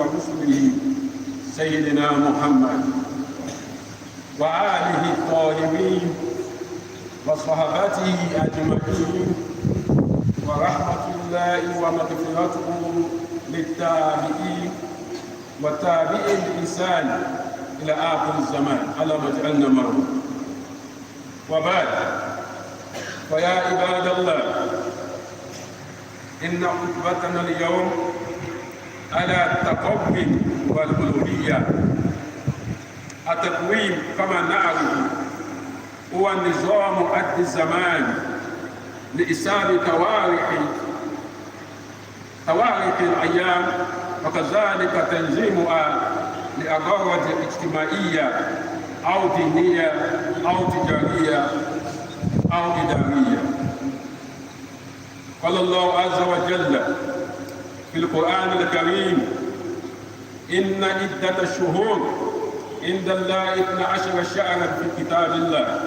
ورسله سيدنا محمد وآله الطاهرين وصحابته أجمعين، ورحمة الله ومغفرته للتابعين والتابعين بإحسان إلى آخر الزمان. اللهم اجعلنا معهم. وبعد، فيا عباد الله، إن خطبتنا اليوم على التقويم والألوهية. التقويم كما نعرف هو النظام عد الزمان لحساب تواريخ الأيام، وكذلك تنظيمها لأغراض اجتماعية أو دينية أو تجارية أو إدارية. قال الله عز وجل في القرآن الكريم: إن عدة الشهور عند الله 12 شهرا في كتاب الله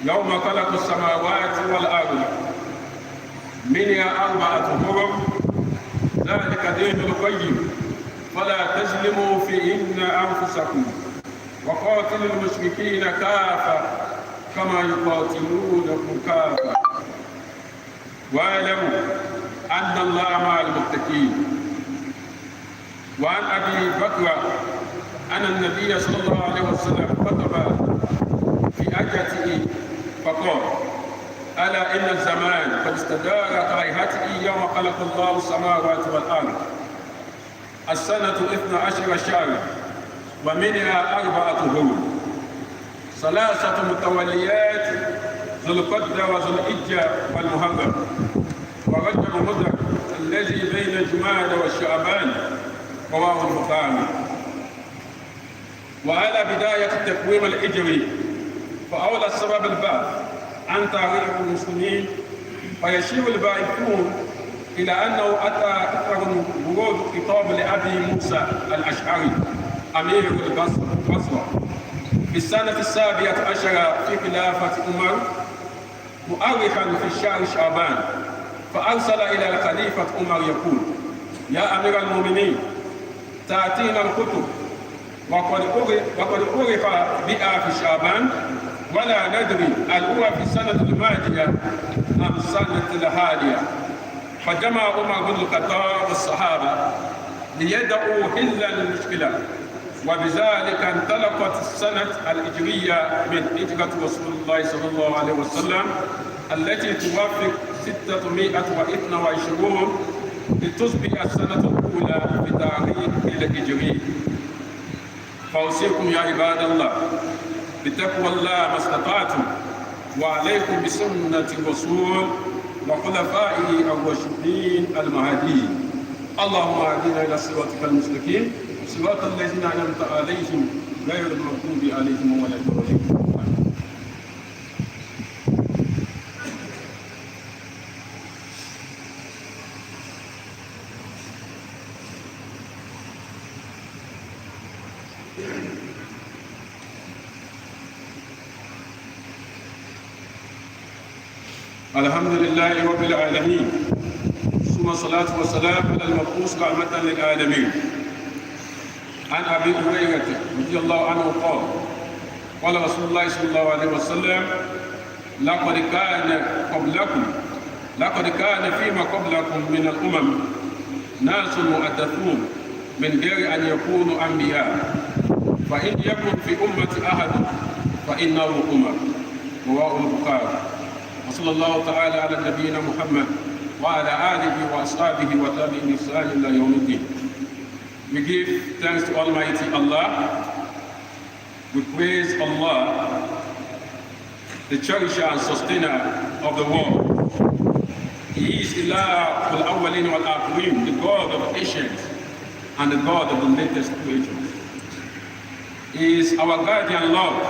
يوم خلق السماوات والأرض منها 4 حرم ذلك دين القيم فلا تظلموا فيهن أنفسكم وقاتلوا المشركين كافة كما يقاتلونكم كافة واعلموا أن الله مع المتقين. وعن أبي بكر أن النبي صلى الله عليه وسلم خطب في حجته فقال: ألا إن الزمان قد استدار كهيئته يوم خلق الله السماوات والأرض. السنة 12 شهرا ومنها 4 حرم، 3 متوليات ذو القعدة وذو الحجة والمحرم ورجب مضر الذي بين جمادى والشعبان. رواه البخاري. وعلى بداية التقويم الهجري فأولى السبب البعث عن تاريخ المسلمين، فيشير الباحثون إلى أنه أتى أكثر ورود خطاب لأبي موسى الأشعري أمير البصرة في السنة 17 في خلافة عمر مؤرخا في الشهر شعبان، فأرسل إلى الخليفة عمر يقول: يا أمير المؤمنين، تأتينا الكتب وقد عرف بها في شعبان ولا ندري هل هو في السنة الماضية أم السنة الحالية. فجمع عمر بن الخطاب الصحابة ليدعوا حلا للمشكلة، وبذلك انطلقت السنة الهجرية من هجرة رسول الله صلى الله عليه وسلم التي توافق 622 لتصبح السنة الأولى بتاريخ الهجري. فأوصيكم يا عباد الله بتقوى الله ما استطعتم، وعليكم بسنة الرسول وخلفائه الراشدين المهديين. اللهم اهدنا إلى صراطك المستقيم، صراط الذين أنعمت عليهم غير المغضوب عليهم ولا الضالين. الحمد لله رب العالمين، ثم الصلاة والسلام على المبعوث رحمة للعالمين. عن أبي هريرة رضي الله عنه قال: قال رسول الله صلى الله عليه وسلم: لقد كان فيما قبلكم من الأمم ناس محدثون من غير أن يكونوا أنبياء، فإن يكن في أمة أحد فإنه عمر. رواه البخاري. وصلى الله تعالى على نبينا محمد وعلى آله وأصحابه وتابعين بإحسان إلى يوم الدين. We give thanks to Almighty Allah. We praise Allah, the cherisher and sustainer of the world. He is Ilah al-Awwalin wal-Akhirin, the God of the ancient and the God of the latest creatures. He is our guardian Lord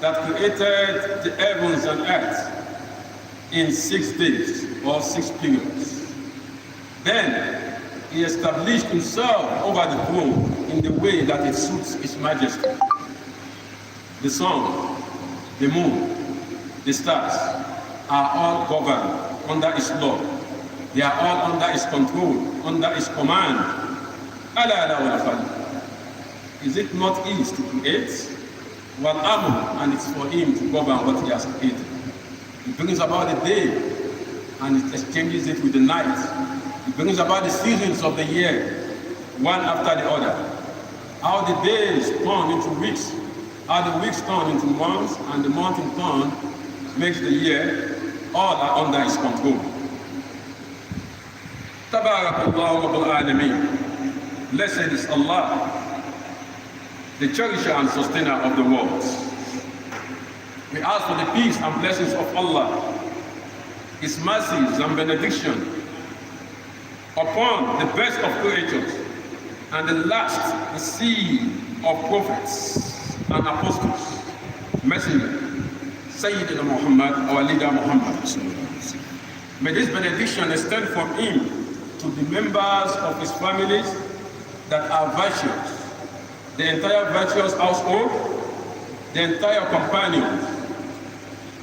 that created the heavens and earth in 6 days or 6 periods. Then he established himself over the throne in the way that it suits his majesty. The sun, the moon, the stars are all governed under his law. They are all under his control, under his command. أَلَا لَهُ الْخَلْقُ. Is it not his to create? وَالْأَمْرُ, and it's for him to govern what he has created. He brings about the day and it exchanges it with the night. He brings about the seasons of the year, one after the other. How the days turn into weeks, how the weeks turn into months, and the month in turn makes the year, all are under his control. Tabarakallahu Rabbul Alameen. Blessed is Allah, the cherisher and sustainer of the world. We ask for the peace and blessings of Allah, His mercies and benediction upon the best of creatures and the last, the seed of prophets and apostles, messenger, Sayyidina Muhammad, our leader Muhammad. May this benediction extend from him to the members of his families that are virtuous, the entire virtuous household, the entire companions,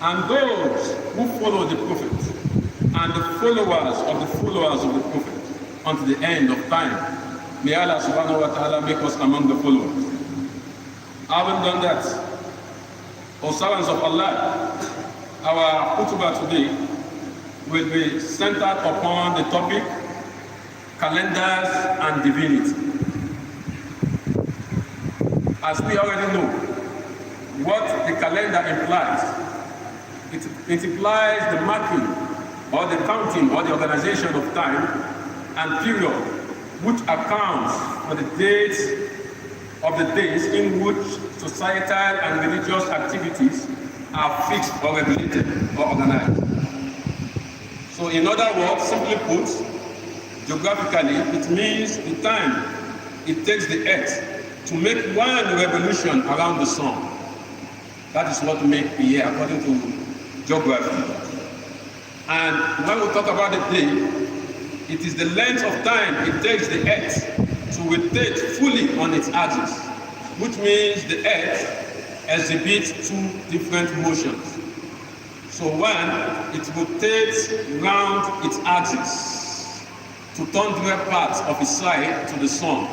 and those who follow the Prophet, and the followers of the Prophet, unto the end of time. May Allah subhanahu wa ta'ala make us among the followers. Having done that, O servants of Allah, our khutbah today will be centered upon the topic calendars and divinity. As we already know, what the calendar implies, it implies the marking or the counting or the organization of time and period which accounts for the dates of the days in which societal and religious activities are fixed or regulated or organized. So in other words, simply put, geographically, it means the time it takes the earth to make one revolution around the sun. That is what makes the year according to geography. And when we talk about the day, it is the length of time it takes the earth to rotate fully on its axis, which means the earth exhibits two different motions. So one, it rotates round its axis to turn different parts of its side to the sun,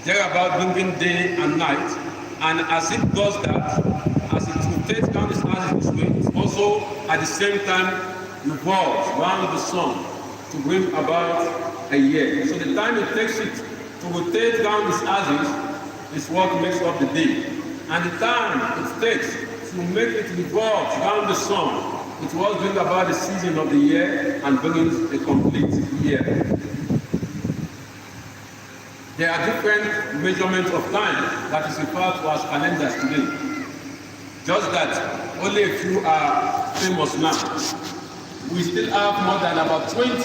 thereby bringing day and night. And as it does that, as it rotates down its axis this way, it also at the same time revolves around the sun to bring about a year. So the time it takes it to rotate down this axis is what makes up the day. And the time it takes to make it revolve around the sun, it will bring about the season of the year and brings a complete year. There are different measurements of time that is referred to as calendars today. Just that only a few are famous now. We still have more than about 20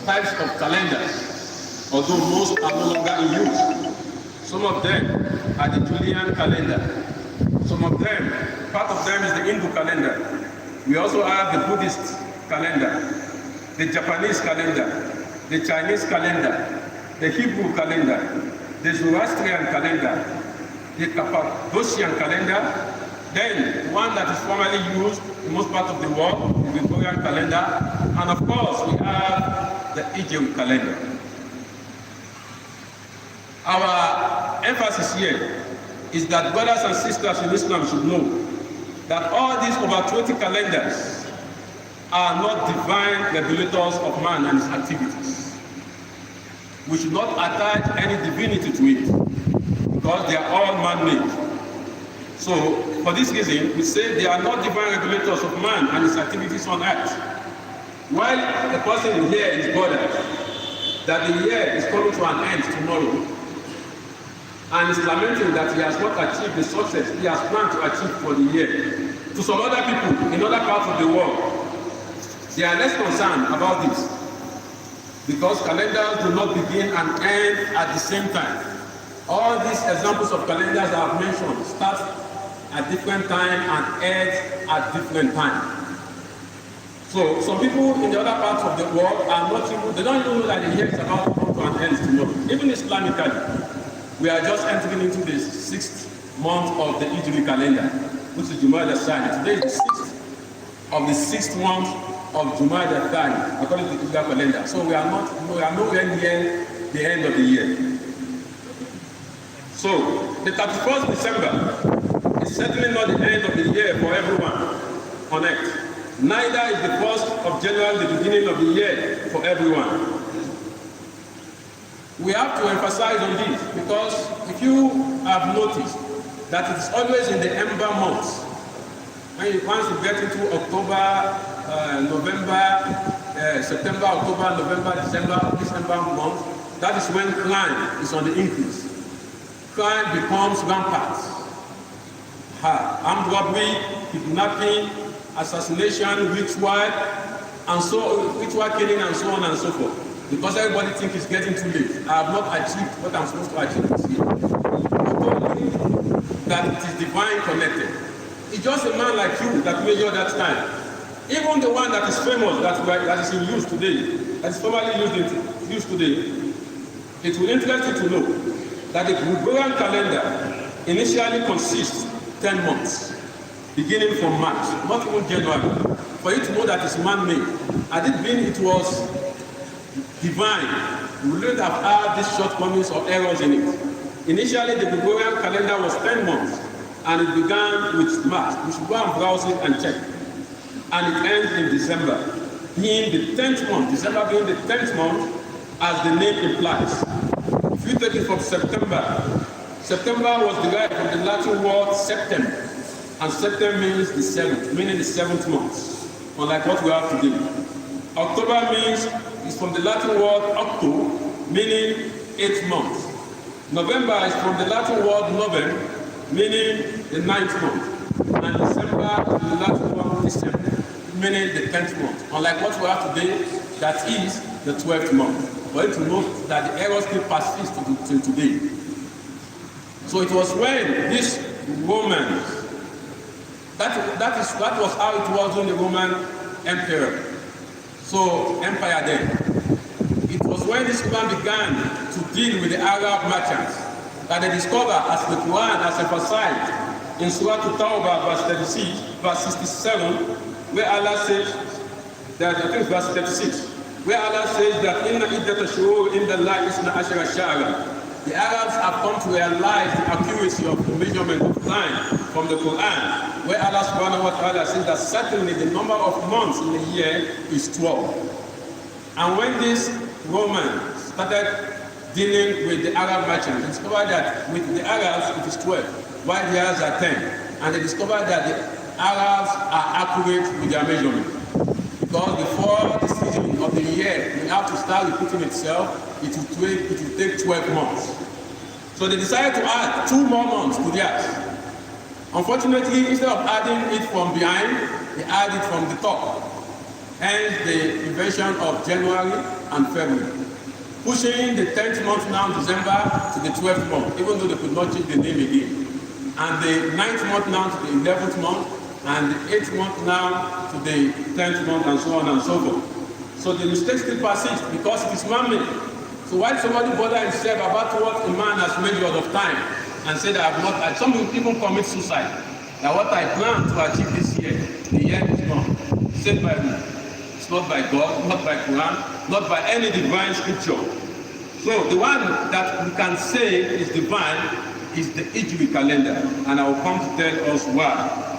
types of calendars, although most are no longer in use. Some of them are the Julian calendar. Some of them, part of them is the Hindu calendar. We also have the Buddhist calendar, the Japanese calendar, the Chinese calendar, the Hebrew calendar, the Zoroastrian calendar, the Cappadocian calendar, then one that is formerly used in most parts of the world, the Gregorian calendar, and of course we have the Egyptian calendar. Our emphasis here is that brothers and sisters in Islam should know that all these over 20 calendars are not divine regulators of man and his activities. We should not attach any divinity to it because they are all man-made. So for this reason, we say they are not divine regulators of man and his activities on earth. While the person here is bothered that the year is coming to an end tomorrow and is lamenting that he has not achieved the success he has planned to achieve for the year, to some other people in other parts of the world, they are less concerned about this because calendars do not begin and end at the same time. All these examples of calendars I have mentioned start at different time and end at different time. So some people in the other parts of the world are not even, they don't even know that the year is about to come to an end tomorrow. Even Islamically, we are just entering into the 6th month of the Hijri calendar, which is Jumada Thani. Today is the 6th of the 6th month of Jumada Thani, according to the Hijri calendar. So we are nowhere near the end of the year. So, the 31st December is certainly not the end of the year for everyone on earth. Neither is the 1st of January the beginning of the year for everyone. We have to emphasize on this because if you have noticed that it is always in the ember months, once you get into October, November, September, October, November, December month, that is when crime is on the increase. Crime becomes rampant. Armed robbery, kidnapping, assassination, ritual killing, and so on and so forth. Because everybody thinks it's getting too late. I have not achieved what I'm supposed to achieve this year. Not only that it is divine connected. It's just a man like you that measure that time. Even the one that is famous, that is in use today, that is formerly used today, it will interest you to know that the Gregorian calendar initially consists 10 months, beginning from March, not even January. For you to know that it's man-made. Had it been it was divine, we wouldn't have had these shortcomings or errors in it. Initially, the Gregorian calendar was 10 months, and it began with March. We should go and browse it and check. And it ends in December, being the 10th month, December being the 10th month, as the name implies. If you take it from September, September was derived from the Latin word septem, and septem means the 7th, meaning the 7th month, unlike what we have today. October is from the Latin word octo, meaning 8th month. November is from the Latin word novem, meaning the 9th month. And December is the Latin word December, meaning the 10th month. Unlike what we have today, that is the 12th month. For you to note that the error still persists till today. So it was when these Romans, that was how it was during the Roman Empire. So, empire then. It was when this man began to deal with the Arab merchants that they discovered, as the Quran has emphasized in Surah At-Tawbah, verse 67, where Allah says that, I think verse 36, where Allah says that Inna iddata shuhur inda Allah isna ashara shahra. The Arabs have come to realize the accuracy of the measurement of time from the Quran, where Allah subhanahu wa ta'ala says that certainly the number of months in a year is 12. And when these Romans started dealing with the Arab merchants, they discovered that with the Arabs it is 12, while the Arabs are 10. And they discovered that the Arabs are accurate with their measurement. Because before the season of the year, we have to start repeating itself, it will take 12 months. So they decided to add 2 more months to theirs. Unfortunately, instead of adding it from behind, they add it from the top. Hence the invention of January and February. Pushing the 10th month now, December, to the 12th month, even though they could not change the name again. And the 9th month now to the 11th month, and the 8th month now to the 10th month, and so on and so forth. So the mistake still persists because it is man-made. So why somebody bother himself about what a man has measured of time and say that I have not, some people even commit suicide. That what I plan to achieve this year, the year is gone. Said by me. It's not by God, not by Quran, not by any divine scripture. So the one that we can say is divine is the Hijri calendar, and I will come to tell us why.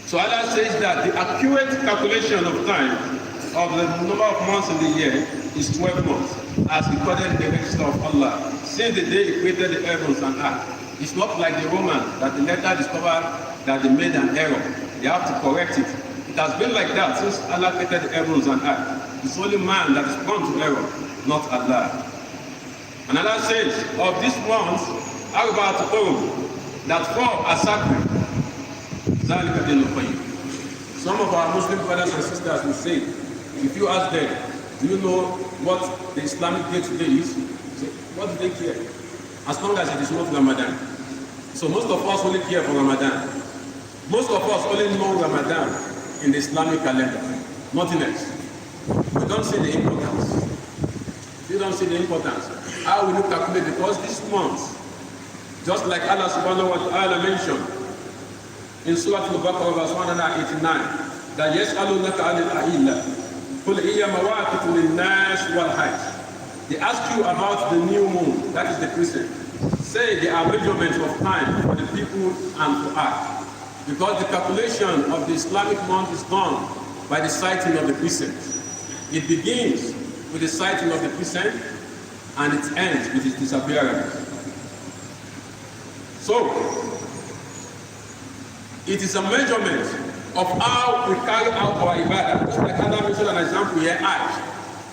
So Allah says that the accurate calculation of time of the number of months in the year is 12 months, as recorded in the register of Allah, since the day He created the heavens and earth. It's not like the Romans that they later discovered that they made an error. They have to correct it. It has been like that since Allah created the heavens and earth. It's only man that is prone to error, not Allah. And Allah says, of these ones, Arba'atu Hurum, that 4 are sacred. Zalika dinul qayyim. Some of our Muslim brothers and sisters will say, if you ask them, do you know what the Islamic day today is? Say, what do they care? As long as it is not Ramadan. So most of us only care for Ramadan. Most of us only know Ramadan in the Islamic calendar. Nothing else. We don't see the importance. We don't see the importance. How will you calculate? Because this month, just like Allah subhanahu wa ta'ala mentioned in Surah Al-Baqarah verse 189, that يَسْأَلُونَكَ عَنِ الْأَهِلَّةِ قُلْ هِيَ مَوَاقِتُ لِلنَّاسِ وَالْحَجِّ. They ask you about the new moon, that is the crescent. say they are measurements of time for the people and for us. Because the calculation of the Islamic month is done by the sighting of the crescent. It begins with the sighting of the crescent and it ends with its disappearance. So, it is a measurement of how we carry out our ibadah. Just like Adam mentioned an example here, Hajj.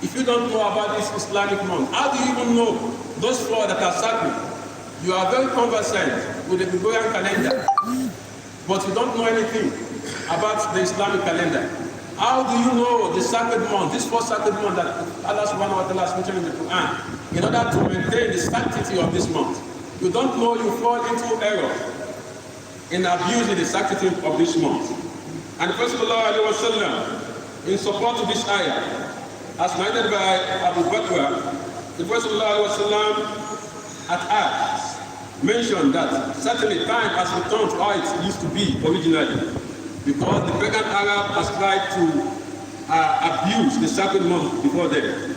If you don't know about this Islamic month, how do you even know those 4 that are sacred? You are very conversant with the Gregorian calendar, but you don't know anything about the Islamic calendar. How do you know the sacred month, this 4 sacred month that Allah subhanahu wa ta'ala has mentioned in the Quran, in order to maintain the sanctity of this month? You don't know, you fall into error in abusing the sanctity of this month. And the Prophet ﷺ, in support of this ayah, as narrated by Abu Bakr, the Prophet ﷺ at Hajj mentioned that certainly time has returned to how it used to be originally, because the pagan Arab has tried to abuse the sacred month before them.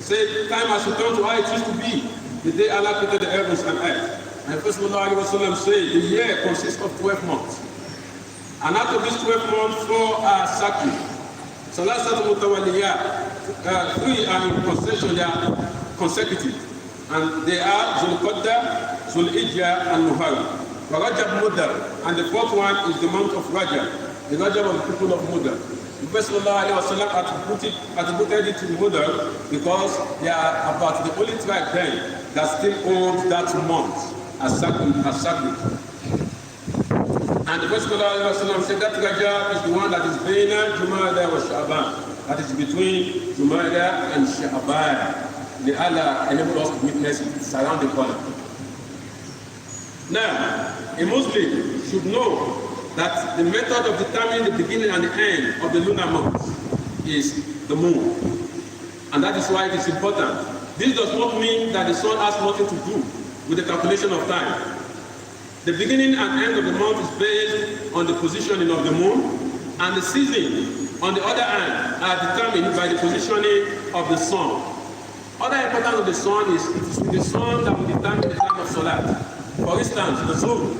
Say time has returned to how it used to be the day Allah created the heavens and earth. And the Prophet ﷺ said the year consists of 12 months. And out of these 12 months, 4 are sacred. Salasatul Mutawaliyah, 3 are in concession, they are consecutive. And they are Zulqadda, Zulhijjah, and Muharram. Rajab Mudar, and the 4th one is the month of Rajab, the Rajab of the people of Mudar. The Prophet ﷺ attributed it to Mudar because they are about the only tribe then that still holds that month as sacred. And the Prophet ﷺ said that Rajab is the one that is Baina Jumada wa Sha'ban, that is between Jumada and Sha'ban. May Allah enable us to witness it around the corner. Now, a Muslim should know that the method of determining the beginning and the end of the lunar month is the moon. And that is why it is important. This does not mean that the sun has nothing to do with the calculation of time. The beginning and end of the month is based on the positioning of the moon, and the season, on the other hand, are determined by the positioning of the sun. Other importance of the sun is it is the sun that will determine the time of Salat. For instance, the Zuhr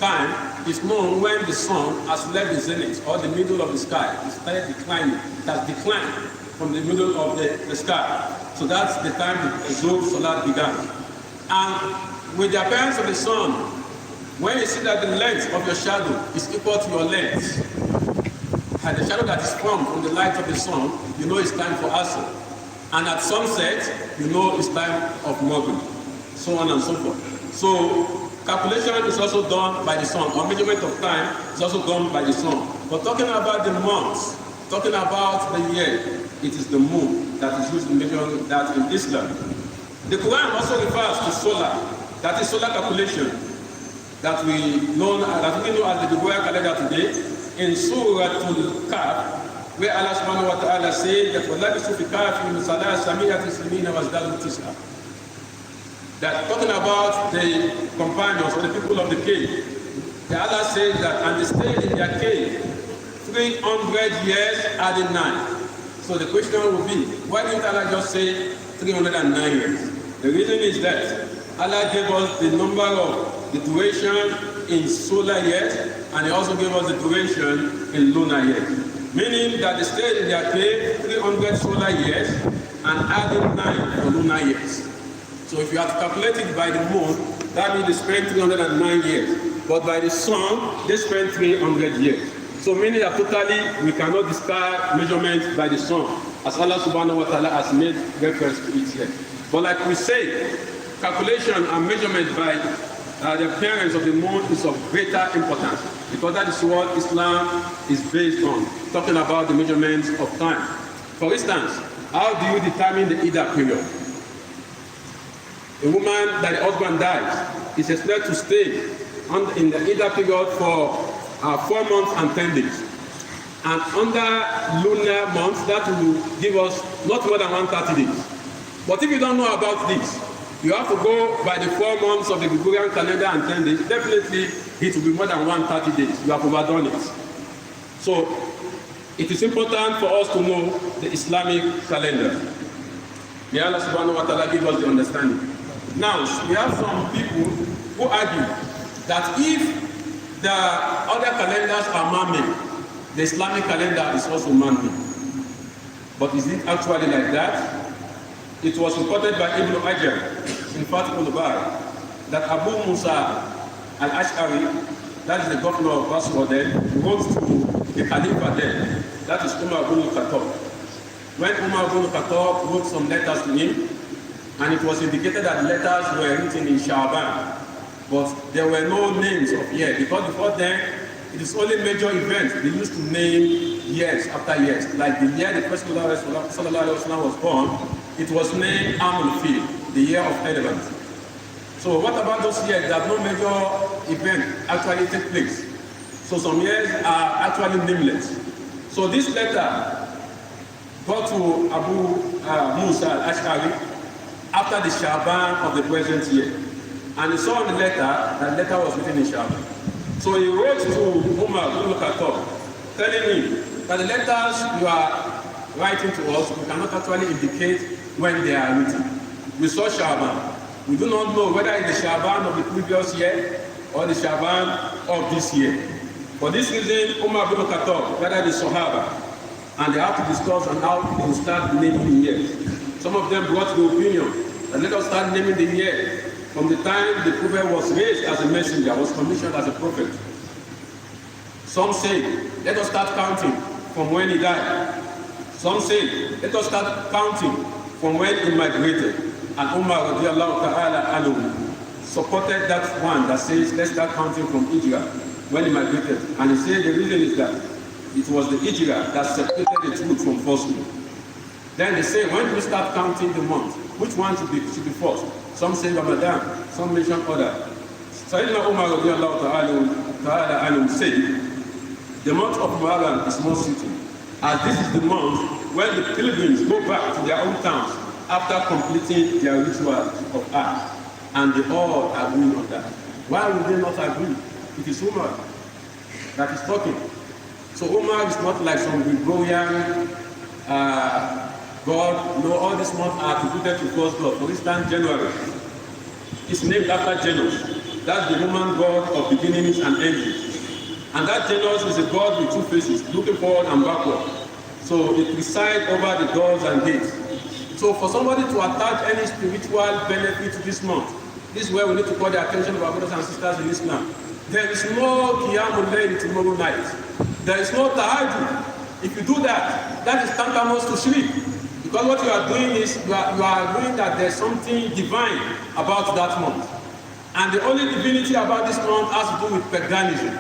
time is known when the sun has left the zenith or the middle of the sky. It started declining. It has declined from the middle of the sky. So that's the time the Zuhr Salat began. And with the appearance of the sun, when you see that the length of your shadow is equal to your length, and the shadow that is formed from the light of the sun, you know it's time for Asr. And at sunset, you know it's time of Maghrib, so on and so forth. So calculation is also done by the sun, or measurement of time is also done by the sun. But talking about the months, talking about the year, it is the moon that is used in measuring that in Islam. The Quran also refers to solar, that is solar calculation, that we know as the Gregorian calendar today, in Surah Al-Kahf, where Allah subhanahu wa ta'ala said that وَلَبِسُوا فِي كَهْفِهِمْ ثَلَاثَمِائَةَ سِنِينَ وَازْدَادُوا تِسْعًا. That talking about the companions or the people of the cave, Allah says that, and they stayed in their cave 300 years adding 9. So the question would be, why didn't Allah just say 309 years? The reason is that Allah gave us the number of the duration in solar years, and He also gave us the duration in lunar years. Meaning that they stayed in their cave 300 solar years and added 9 for lunar years. So if you have to calculate it by the moon, that means they spent 309 years. But by the sun, they spent 300 years. So meaning that totally we cannot discard measurements by the sun, as Allah subhanahu wa ta'ala has made reference to it here. But like we say, calculation and measurement by the appearance of the moon is of greater importance, because that is what Islam is based on, talking about the measurements of time. For instance, how do you determine the Iddah period? A woman that the husband dies is expected to stay in the Iddah period for 4 months and 10 days. And under lunar months, that will give us not more than 130 days. But if you don't know about this, you have to go by the 4 months of the Gregorian calendar and 10 days. Definitely, it will be more than 130 days. You have overdone it. So, it is important for us to know the Islamic calendar. May Allah subhanahu wa ta'ala give us the understanding. Now, we have some people who argue that if the other calendars are man-made, the Islamic calendar is also man-made. But is it actually like that? It was reported by Ibn Hajar in Fathul Bari that Abu Musa al-Ash'ari, that is the governor of Basra then, wrote to the Khalifa then, that is Umar ibn Khattab. When Umar ibn Khattab wrote some letters to him, and it was indicated that the letters were written in Sha'ban, but there were no names of years, because before then, it is only major events they used to name years after years. Like the year the Prophet ﷺ was born, it was named Amul Fil, the year of elephants. So what about those years that no major event actually take place? So some years are actually nameless. So this letter got to Abu Musa al-Ash'ari after the Sha'ban of the present year. And he saw in the letter that the letter was written in Sha'ban. So he wrote to Umar ibn Khattab, telling him that the letters you are writing to us, we cannot actually indicate when they are written. We saw Sha'ban. We do not know whether it's the Sha'ban of the previous year or the Sha'ban of this year. For this reason, Umar ibn Khattab gathered the Sahaba, and they have to discuss on how they will start naming the years. Some of them brought the opinion that let us start naming the year from the time the prophet was raised as a messenger, was commissioned as a prophet. Some say, let us start counting from when he died. Some say, let us start counting from when he migrated. And Umar radiallahu ta'ala anhu supported that one that says, let's start counting from Hijrah, when he migrated. And he said the reason is that it was the Hijrah that separated the truth from falsehood. Then they say, when do we start counting the month? Which one should be first? Some say Ramadan, some mention other. Sayyidina Umar radiallahu ta'ala anhu said, the month of Muharram is more suited, as this is the month when the pilgrims go back to their own towns after completing their ritual of Hajj, and they all agree on that. Why would they not agree? It is Umar that is talking. So Umar is not like some Gregorian God. No, all these months are attributed to God's God. For instance, January is named after Janus. That's the Roman god of beginnings and endings. And that Janus is a god with two faces, looking forward and backward. So it presides over the doors and gates. So for somebody to attach any spiritual benefit to this month, this is where we need to call the attention of our brothers and sisters in Islam. There is no Qiyamul Layl tomorrow night. There is no Tahajjud. If you do that, that is tantamount to shirk. Because what you are doing is, you are doing that there's something divine about that month. And the only divinity about this month has to do with paganism.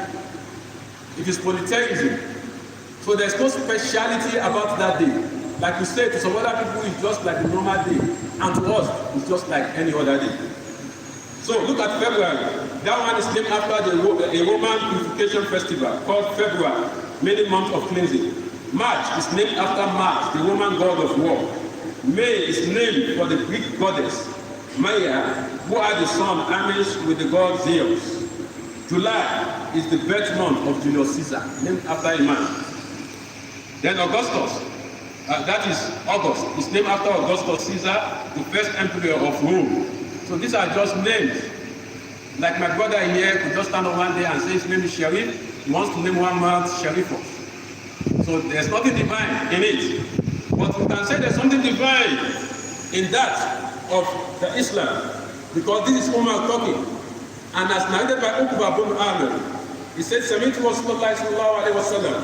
It is polytheism. So there's no speciality about that day. Like we say, to some other people, it's just like a normal day. And to us, it's just like any other day. So look at February. That one is named after a Roman purification festival called February, meaning month of cleansing. March is named after Mars, the Roman god of war. May is named for the Greek goddess Maya, who had the son Hermes with the god Zeus. July is the birth month of Julius Caesar, named after a man. Then Augustus, that is August, is named after Augustus Caesar, the first emperor of Rome. So these are just names. Like my brother here could just stand on one day and say his name is Sharif. He wants to name one month Sharifos. So there's nothing divine in it. But we can say there's something divine in that of the Islam. Because this is Umar talking. And as narrated by Uqba ibn Amir, he said, Sami'tu Rasulullah sallallahu alayhi wa sallam.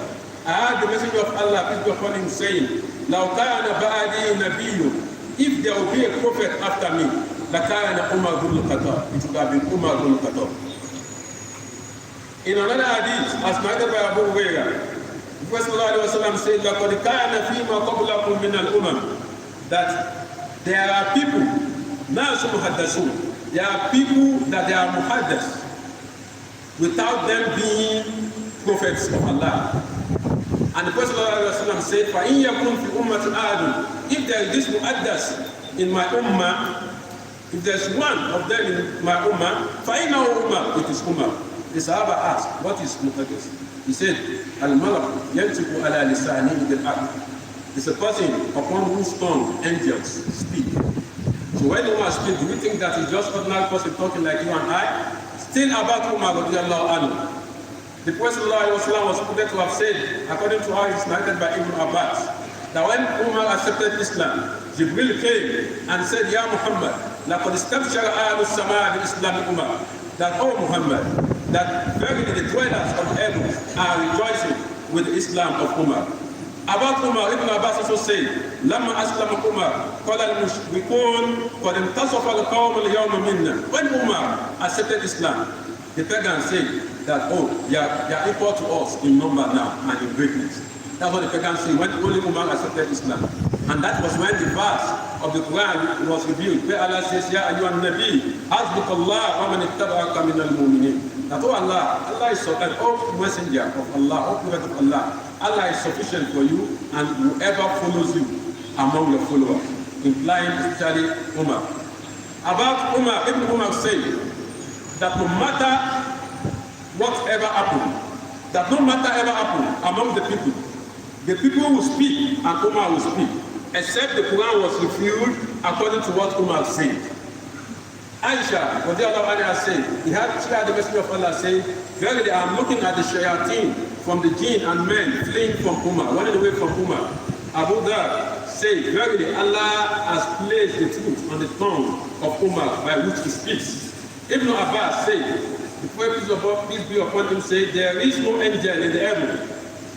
I heard the messenger of Allah, peace be upon him, saying, لَوْ كَانَ بَعَدِي نَبِيٌّ. If there will be a prophet after me, لَكَانَ عُمَرُ بْنُ الْخَطَّابِ. It would have been Umar ibn Khattab. In another hadith, as narrated by Abu Hurairah, the Prophet ﷺ said, لَقَدْ كَانَ فِي مَا قَبْلَكُم مِّنَ الْأُمَمِ. That there are people, نَاسُ مُحَدَّثُونَ. There are people that they are muhaddas, without them being prophets of Allah. And the Prophet ﷺ said, فَإِنْ يَكُنْ فِي أُمَّةِ آدُمْ. If there is this muhaddas in my ummah, if there's one of them in my ummah, فَإِنَّهُ Umar. It is Umar. The Sahaba asked, what is muhaddas? He said, Al-Malak yantiqu ala lisanihi bil-haqq. It's a person upon whose tongue angels speak. So when Umar speaks, do you think that he's just ordinary person talking like you and I? Still about Umar radiallahu anhu. The Prophet was reported to have said, according to how it is narrated by Ibn Abbas, that when Umar accepted Islam, Jibril came and said, Ya Muhammad, لَقَدْ اسْتَبْشَرَ أَهْلُ السَّمَاءِ بِإِسْلَامِ Umar. That, oh Muhammad, that verily the dwellers of the heavens are rejoicing with the Islam of Umar. About Umar, Ibn Abbas also said, لَمَّا أَسْلَمَ Umar قَالَ الْمُشْرِكُونَ قَدْ انْتَصَفَ الْقَوْمُ الْيَوْمَ مِنَّا. When Umar accepted Islam, the pagans said that, oh, they are equal to us in number now and in greatness. That's what the pagans say when only Umar accepted Islam. And that was when the verse of the Quran was revealed, where Allah says, Ya ayyuhan nabi, hasbukallah wa man ittaba'aka minal mu'minin. That, oh Allah is an all messenger of Allah, all prophet of Allah. Allah is sufficient for you and whoever follows you among your followers, implying especially Umar. About Umar, Ibn Umar said that no matter whatever happened, that no matter ever happened among the people will speak and Umar will speak, except the Quran was revealed according to what Umar said. Aisha, what the other one said, she had the messenger of Allah say, verily I am looking at the shayateen from the jinn and men fleeing from Umar, running away from Umar. Abu Dhar said, verily Allah has placed the truth on the tongue of Umar by which he speaks. Ibn Abbas said, the Prophet peace be upon him said, there is no angel in the heaven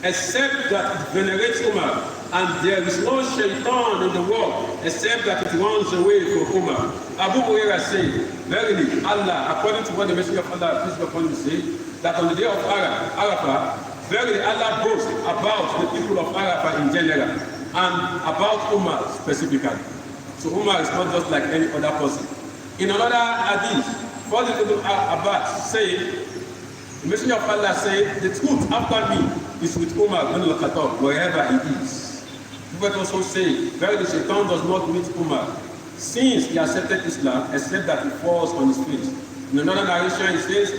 except that it venerates Umar, and there is no shaitan in the world except that it runs away from Umar. Abu Hurairah said, verily Allah, according to what the Messenger of Allah peace be upon him said, that on the day of Arafah, verily Allah boasts about the people of Arafah in general and about Umar specifically. So Umar is not just like any other person. In another hadith, Fadl ibn Abbas said, the Messenger of Allah said, the truth after me is with Umar ibn al-Khattab, wherever he is. The Prophet also said, verily Shaitan does not meet Umar since he accepted Islam, except that he falls on his face. In another narration, he says,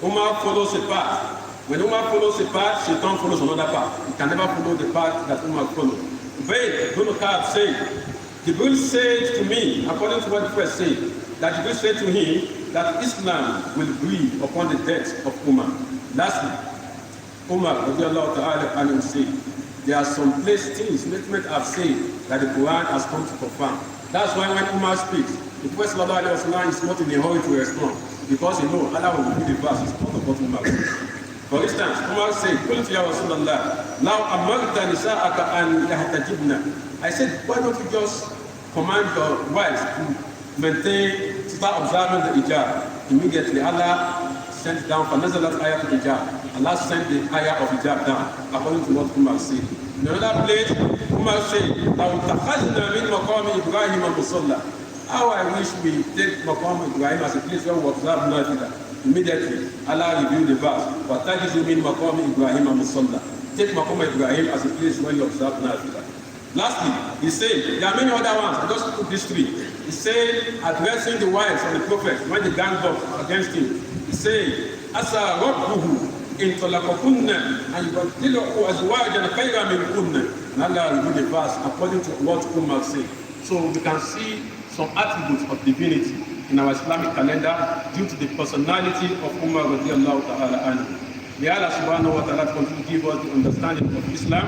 Umar follows a path. When Umar follows a path, Shaitan follows another path. He can never follow the path that Umar followed. Ubayd ibn Ka'ab said, Jibril said to me, according to what the Prophet said, that Jibril said to him, that Islam will breathe upon the death of Umar. Lastly, Umar radiallahu ta'ala anhu said, there are some things statement have said that the Quran has come to confirm. That's why when Umar speaks, the Prophet sallallahu alayhi wa sallam is not in a hurry to respond, because he knows Allah will repeat the verse, it's not about Umar. For instance, Umar said, قُلْتُ يَا رَسُولَ اللَّهِ لَوْ أَمَّرْتَ نِسَاءَكَ أَنْ يَحْتَجِبْنَا. I said, why don't you just command your wives to start observing the hijab? Immediately Allah sent down فَنَزَلَتْ آيَةُ الْحِجَابِ. Allah sent the ayah of hijab down, according to what Umar said. In another place, Umar said, لَوْ تَخَذْنَا مِنْ مَقَامِ إِبْرَاهِيمَ مُصَلَّى. How I wish we take Maqam Ibrahim as a place where we observe Nafila. Immediately, Allah revealed the verse, وَتَجِزُ مِنْ مَقَامِ إِبْرَاهِيمَ مُصَلَّى. Take Maqam Ibrahim as a place where you observe Nafila. Lastly, he said, there are many other ones, I just took these three. He said, addressing the wives of the Prophet when they ganged up against him, he said, أَسَى رَبُّهُ إِنْ طَلَقَكُنَّ أَنْ يُبَدِّلَهُ أَزْوَاجًا خَيْرًا مِنْكُنَّ. And Allah revealed the verse according to what Umar said. So we can see some attributes of divinity in our Islamic calendar due to the personality of Umar radiallahu ta'ala anhu. May Allah subhanahu wa ta'ala continue to give us the understanding of Islam.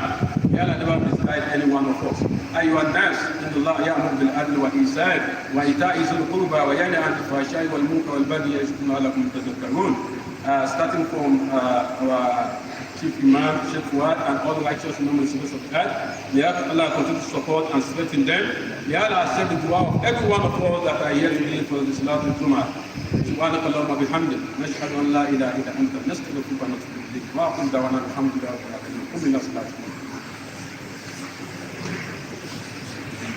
May Allah never misguide any one of us. أيها الناس إن الله يأمر بالعدل والإحسان وإيتاء ذي القربى وينهى عن الفحشاء والمنكر والبغي يعظكم لعلكم تذكرون. Starting from our Chief Imam, Sheikh Fuad, and all the righteous members of the earth. May Allah continue to support and strengthen them. May Allah accept the dua of every one of us that are here today for the Salat al-Jum'ah. سبحانك اللهم وبحمدك نشهد ان لا اله الا انت نستغفرك ونتوب اليك واقم دعوانا الحمد لله رب العالمين قم الى صلاتكم.